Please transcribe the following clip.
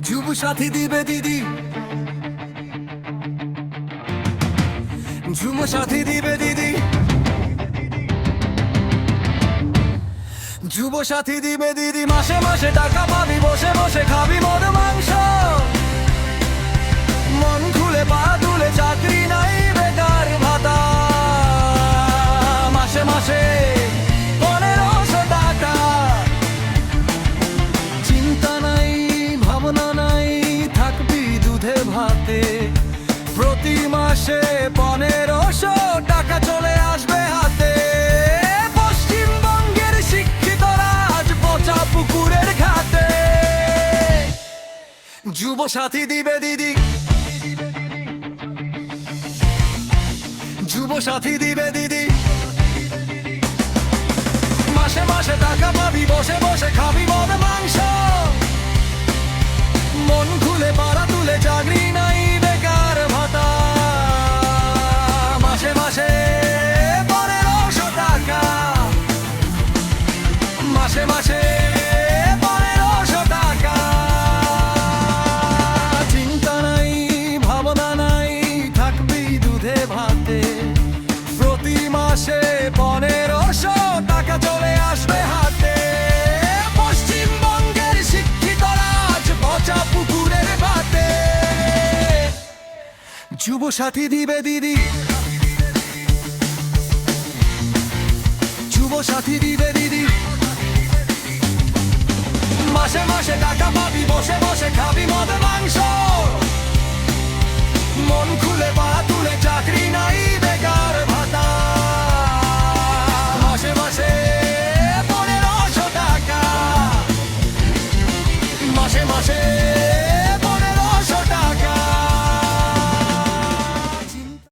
যুব সাথী দিবে দিদি, যুব সাথী দিবে দিদি, যুব সাথী দিবে দিদি। মাসে মাসে টাকা পাবি, বসে বসে খাবি মদ মাংস, মন খুলে পা তুলে, চাকরি নাই বেকার ভাতা। মাসে মাসে 1500 টাকা, চিন্তা নাই ভাবনা নাই, থাকবি দুধে ভাতে। প্রতি মাসে 1500 টাকা চলে আসবে হাতে। পশ্চিমবঙ্গের শিক্ষিতরা আজ পচা পুকুরের ঘাটে। যুব সাথী দিবে দিদি, যুব সাথী দিবে দিদি। মাসে মাসে টাকা পাবি, বসে বসে খাবি মদ মাংস, মন খুলে পাড়া তুলে, চাকরি নাই বেকার ভাতা। মাসে মাসে 1500 টাকা, মাসে মাসে 1500 টাকা, চিন্তা নাই ভাবনা নাই, থাকবি দুধে ভাতে। প্রতি মাসে 1500 টাকা চলে আসবে হাতে। পশ্চিমবঙ্গের শিক্ষিতরা আজ পচা পুকুরের ঘাটে। যুব সাথী দিবে দিদি, যুব সাথী দিবে দিদি। মাসে মাসে টাকা পাবি, বসে বসে খাবি মদ মাংস, মন খুলে পা তুলে, চাকরি নাই বেকার ভাতা। মাসে মাসে 1500 টাকা, মাসে মাসে